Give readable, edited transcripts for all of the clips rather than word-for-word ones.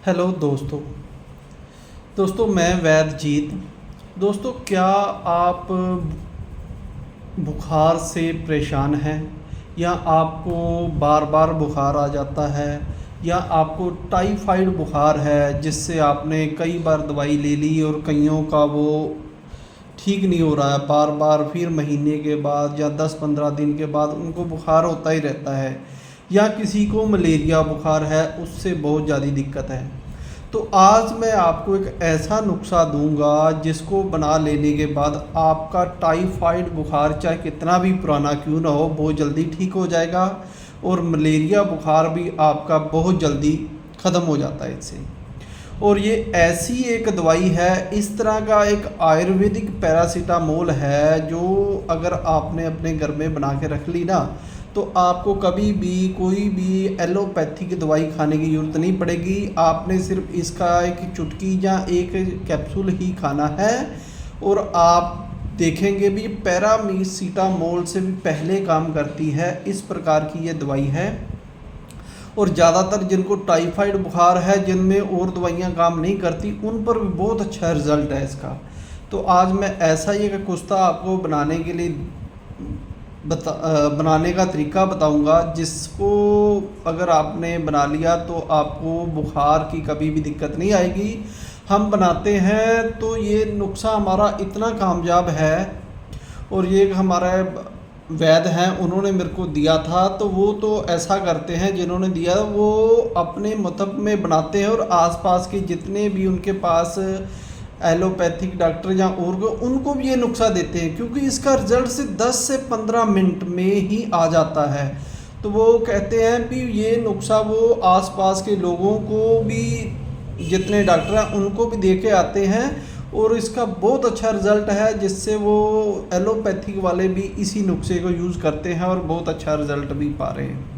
Hello दोस्तों मैं वैद्यजीत। दोस्तों, क्या आप बुखार से परेशान हैं या आपको बार बार बुखार आ जाता है या आपको टाइफाइड बुखार है जिससे आपने कई बार दवाई ले ली और कईयों का वो ठीक नहीं हो रहा है, बार बार फिर महीने के बाद या 10-15 दिन के बाद उनको बुखार होता ही रहता है, या किसी को मलेरिया बुखार है उससे बहुत ज़्यादा दिक्कत है। तो आज मैं आपको एक ऐसा नुस्खा दूंगा जिसको बना लेने के बाद आपका टाइफाइड बुखार चाहे कितना भी पुराना क्यों ना हो बहुत जल्दी ठीक हो जाएगा, और मलेरिया बुखार भी आपका बहुत जल्दी ख़त्म हो जाता है इससे। और ये ऐसी एक दवाई है, इस तरह का एक आयुर्वेदिक पैरासीटामोल है जो अगर आपने अपने घर में बना के रख ली ना तो आपको कभी भी कोई भी एलोपैथिक दवाई खाने की ज़रूरत नहीं पड़ेगी। आपने सिर्फ इसका एक चुटकी या एक कैप्सूल ही खाना है और आप देखेंगे भी पैरासीटामोल से भी पहले काम करती है। इस प्रकार की ये दवाई है और ज़्यादातर जिनको टाइफाइड बुखार है जिनमें और दवाइयाँ काम नहीं करती उन पर भी बहुत अच्छा रिज़ल्ट है इसका। तो आज मैं ऐसा ही एक कुश्ता आपको बनाने के लिए बनाने का तरीका बताऊंगा जिसको अगर आपने बना लिया तो आपको बुखार की कभी भी दिक्कत नहीं आएगी। हम बनाते हैं तो ये नुस्खा हमारा इतना कामयाब है और ये हमारा वैद्य हैं उन्होंने मेरे को दिया था, तो वो तो ऐसा करते हैं जिन्होंने दिया वो अपने मतलब में बनाते हैं और आसपास के जितने भी उनके पास एलोपैथिक डॉक्टर या और उनको भी ये नुस्खा देते हैं, क्योंकि इसका रिजल्ट से 10 से 15 मिनट में ही आ जाता है। तो वो कहते हैं कि ये नुस्खा वो आसपास के लोगों को भी जितने डॉक्टर हैं उनको भी दे के आते हैं और इसका बहुत अच्छा रिज़ल्ट है, जिससे वो एलोपैथिक वाले भी इसी नुस्खे को यूज़ करते हैं और बहुत अच्छा रिज़ल्ट भी पा रहे हैं।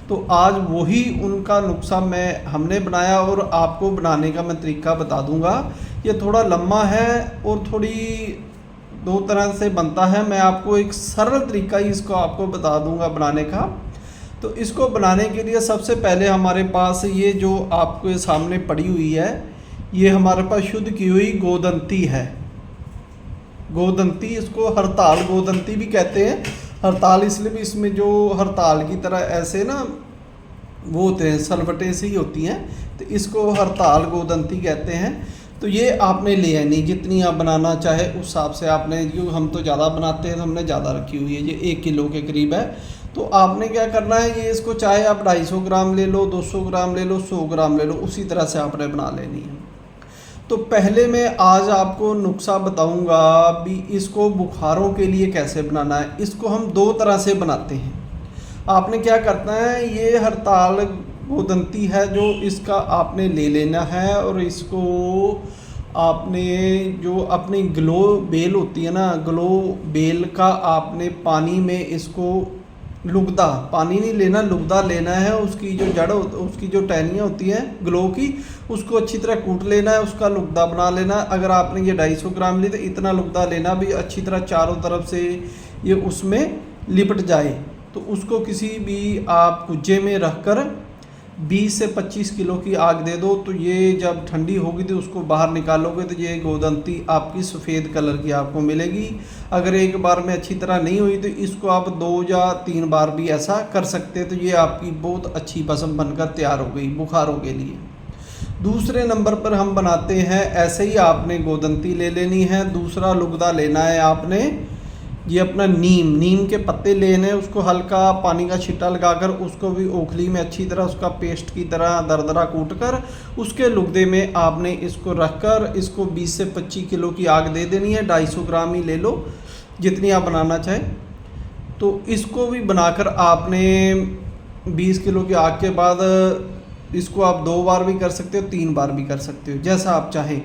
तो आज वही उनका नुस्खा हमने बनाया और आपको बनाने का मैं तरीका बता दूंगा। ये थोड़ा लम्बा है और थोड़ी दो तरह से बनता है। मैं आपको एक सरल तरीका ही इसको आपको बता दूंगा बनाने का। तो इसको बनाने के लिए सबसे पहले हमारे पास ये जो आपके सामने पड़ी हुई है ये हमारे पास शुद्ध की हुई गोदंती है। गोदंती, इसको हरताल गोदंती भी कहते हैं। हरताल इसलिए भी, इसमें जो हरताल की तरह ऐसे ना वो होते हैं सलवटें सी होती हैं, तो इसको हरताल गोदंती कहते हैं। तो ये आपने ले आनी, जितनी आप बनाना चाहे उस हिसाब से आपने, जो हम तो ज़्यादा बनाते हैं तो हमने ज़्यादा रखी हुई है, ये 1 किलो के करीब है। तो आपने क्या करना है, ये इसको चाहे आप 250 ग्राम ले लो, 200 ग्राम ले लो, 100 ग्राम ले लो, उसी तरह से आपने बना लेनी है। तो पहले मैं आज आपको नुस्खा बताऊंगा भी इसको बुखारों के लिए कैसे बनाना है। इसको हम 2 तरह से बनाते हैं। आपने क्या करना है, ये हरताल गोदंती है जो इसका आपने ले लेना है और इसको आपने जो अपनी ग्लो बेल होती है ना, ग्लो बेल का आपने पानी में इसको लुगदा, पानी नहीं लेना, लुगदा लेना है। उसकी जो जड़ उसकी जो टहनियाँ होती हैं ग्लो की, उसको अच्छी तरह कूट लेना है, उसका लुगदा बना लेना। अगर आपने ये 250 ग्राम ली तो इतना लुगदा लेना भी अच्छी तरह चारों तरफ से ये उसमें लिपट जाए। तो उसको किसी भी आप कुज्जे में रखकर 20 से 25 किलो की आग दे दो। तो ये जब ठंडी होगी तो उसको बाहर निकालोगे तो ये गोदंती आपकी सफ़ेद कलर की आपको मिलेगी। अगर एक बार में अच्छी तरह नहीं हुई तो इसको आप 2 या 3 बार भी ऐसा कर सकते हैं। तो ये आपकी बहुत अच्छी भस्म बनकर तैयार हो गई बुखारों के लिए। दूसरे नंबर पर हम बनाते हैं, ऐसे ही आपने गोदंती ले लेनी है। दूसरा लुगदा लेना है आपने, ये अपना नीम के पत्ते लेने हैं, उसको हल्का पानी का छिट्टा लगाकर उसको भी ओखली में अच्छी तरह उसका पेस्ट की तरह दरदरा कूट कर उसके लुगदे में आपने इसको रखकर इसको 20 से 25 किलो की आग दे देनी है। 250 ग्राम ही ले लो जितनी आप बनाना चाहें। तो इसको भी बनाकर आपने 20 किलो की आग के बाद इसको आप 2 बार भी कर सकते हो, 3 बार भी कर सकते हो, जैसा आप चाहें।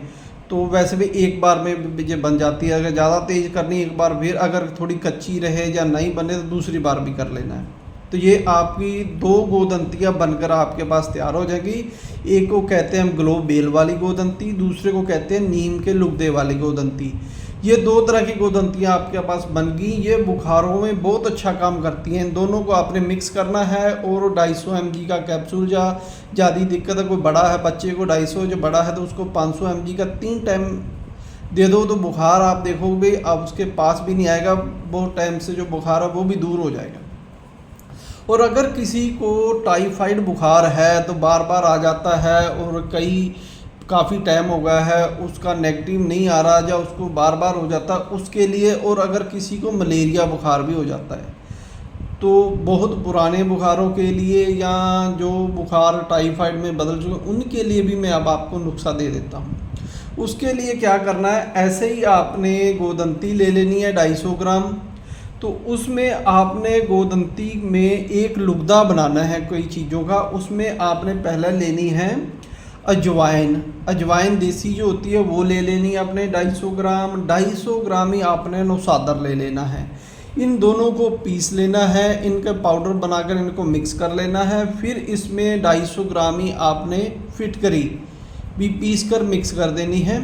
तो वैसे भी एक बार में ये बन जाती है। अगर ज़्यादा तेज़ करनी एक बार, फिर अगर थोड़ी कच्ची रहे या नहीं बने तो दूसरी बार भी कर लेना है। तो ये आपकी 2 गोदंतियाँ बनकर आपके पास तैयार हो जाएगी। एक को कहते हैं हम ग्लो बेल वाली गोदंती, दूसरे को कहते हैं नीम के लुगदे वाली गोदंती। ये 2 तरह की गोदंतियाँ आपके पास बन गई। ये बुखारों में बहुत अच्छा काम करती हैं। इन दोनों को आपने मिक्स करना है और 250 mg का कैप्सूल, या ज़्यादा दिक्कत है कोई बड़ा है बच्चे को 250, जो बड़ा है तो उसको 500 mg का 3 टाइम दे दो, तो बुखार आप देखोगे आप उसके पास भी नहीं आएगा। बहुत टाइम से जो बुखार है वो भी दूर हो जाएगा। और अगर किसी को टाइफाइड बुखार है तो बार बार आ जाता है और काफ़ी टाइम हो गया है उसका नेगेटिव नहीं आ रहा, या उसको बार बार हो जाता, उसके लिए, और अगर किसी को मलेरिया बुखार भी हो जाता है, तो बहुत पुराने बुखारों के लिए या जो बुखार टाइफाइड में बदल चुके उनके लिए भी मैं अब आपको नुस्खा दे देता हूँ। उसके लिए क्या करना है, ऐसे ही आपने गोदंती ले लेनी है 250 ग्राम। तो उसमें आपने गोदंती में एक लुगदा बनाना है कई चीज़ों का। उसमें आपने पहले लेनी है अजवाइन देसी जो होती है वो ले लेनी है आपने 250 ग्राम ही आपने नौसादर ले लेना है। इन दोनों को पीस लेना है, इनका पाउडर बनाकर इनको मिक्स कर लेना है। फिर इसमें 250 ग्राम ही आपने फिटकरी भी पीस कर मिक्स कर देनी है।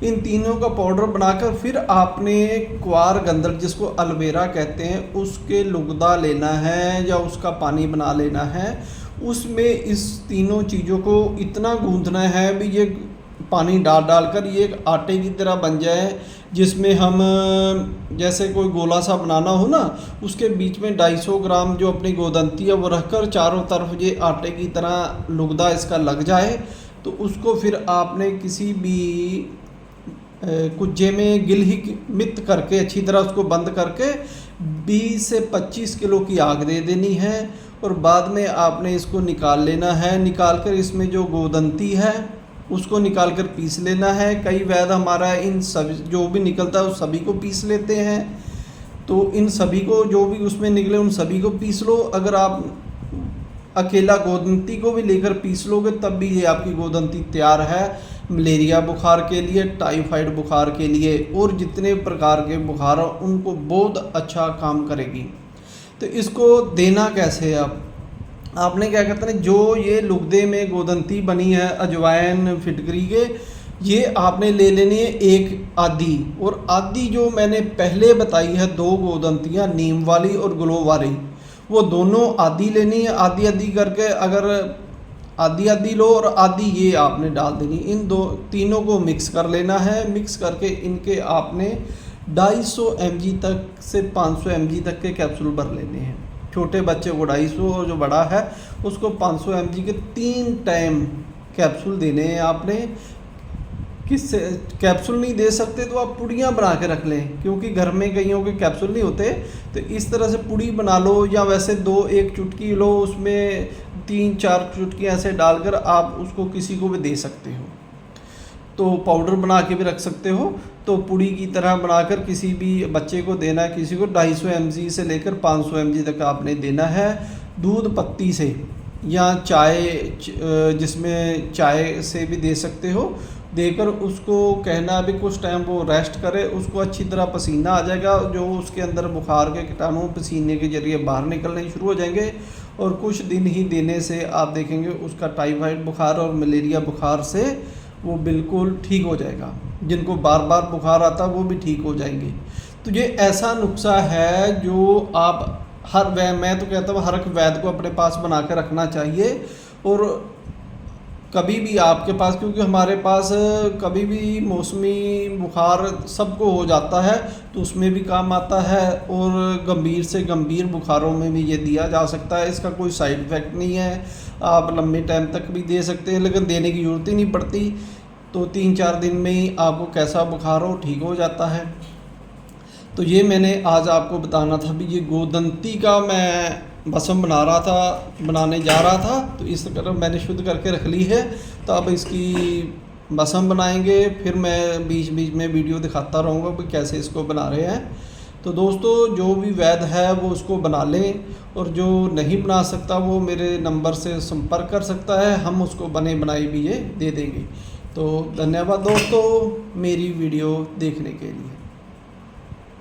इन तीनों का पाउडर बनाकर फिर आपने क्वार गंधक जिसको एलोवेरा कहते हैं उसके लुगदा लेना है या उसका पानी बना लेना है। उसमें इस तीनों चीज़ों को इतना गूंथना है भी ये पानी डाल कर ये एक आटे की तरह बन जाए, जिसमें हम जैसे कोई गोला सा बनाना हो ना, उसके बीच में 250 ग्राम जो अपनी गोदंती है वो रखकर चारों तरफ ये आटे की तरह लुगदा इसका लग जाए। तो उसको फिर आपने किसी भी कुज्जे में मित करके अच्छी तरह उसको बंद करके 20 से 25 किलो की आग दे देनी है। और बाद में आपने इसको निकाल लेना है। निकाल कर इसमें जो गोदंती है उसको निकाल कर पीस लेना है। कई वैद्य हमारा इन सभी जो भी निकलता है उस सभी को पीस लेते हैं। तो इन सभी को जो भी उसमें निकले उन सभी को पीस लो। अगर आप अकेला गोदंती को भी लेकर पीस लोगे तब भी ये आपकी गोदंती तैयार है मलेरिया बुखार के लिए, टाइफाइड बुखार के लिए और जितने प्रकार के बुखार हैं उनको बहुत अच्छा काम करेगी। तो इसको देना कैसे है, आपने क्या कहते हैं, जो ये लुगदे में गोदंती बनी है अजवाइन फिटकरी के, ये आपने ले लेनी है एक आधी। और आधी जो मैंने पहले बताई है 2 गोदंतियाँ नीम वाली और ग्लो वाली, वो दोनों आधी लेनी है। आधी आधी करके अगर आधी आधी लो और आधी ये आपने डाल देनी। इन तीनों को मिक्स कर लेना है। मिक्स करके इनके आपने 250 mg तक से 500 mg तक के कैप्सूल भर लेने हैं। छोटे बच्चे को 250 और जो बड़ा है उसको 500 mg के 3 टाइम कैप्सूल देने हैं आपने। किससे कैप्सूल नहीं दे सकते तो आप पुड़ियाँ बना के रख लें, क्योंकि घर में कईयों के कैप्सूल नहीं होते। तो इस तरह से पुड़ी बना लो, या वैसे 1 चुटकी लो, उसमें 3-4 चुटकी ऐसे डालकर आप उसको किसी को भी दे सकते हो। तो पाउडर बना के भी रख सकते हो। तो पुड़ी की तरह बनाकर किसी भी बच्चे को देना है। किसी को 250 mg से लेकर 500 mg तक आपने देना है। दूध पत्ती से या चाय, जिसमें चाय से भी दे सकते हो, देकर उसको कहना भी कुछ टाइम वो रेस्ट करे, उसको अच्छी तरह पसीना आ जाएगा। जो उसके अंदर बुखार के कीटाणु पसीने के जरिए बाहर निकलने शुरू हो जाएंगे और कुछ दिन ही देने से आप देखेंगे उसका टाइफाइड बुखार और मलेरिया बुखार से वो बिल्कुल ठीक हो जाएगा। जिनको बार बार बुखार आता वो भी ठीक हो जाएंगे। तो ये ऐसा नुस्खा है जो आप मैं तो कहता हूँ हर एक वैद्य को अपने पास बना के रखना चाहिए। और कभी भी आपके पास, क्योंकि हमारे पास कभी भी मौसमी बुखार सबको हो जाता है तो उसमें भी काम आता है, और गंभीर से गंभीर बुखारों में भी ये दिया जा सकता है। इसका कोई साइड इफ़ेक्ट नहीं है, आप लंबे टाइम तक भी दे सकते हैं, लेकिन देने की ज़रूरत ही नहीं पड़ती। तो 3-4 दिन में ही आपको कैसा बुखार हो ठीक हो जाता है। तो ये मैंने आज आपको बताना था भी ये गोदंती का मैं भस्म बनाने जा रहा था। तो इस तरह मैंने शुद्ध करके रख ली है। तो अब इसकी भस्म बनाएंगे, फिर मैं बीच बीच में वीडियो दिखाता रहूँगा कि कैसे इसको बना रहे हैं। तो दोस्तों जो भी वैद्य है वो उसको बना लें, और जो नहीं बना सकता वो मेरे नंबर से संपर्क कर सकता है, हम उसको बने बनाई भी ये दे देंगे। तो धन्यवाद दोस्तों मेरी वीडियो देखने के लिए।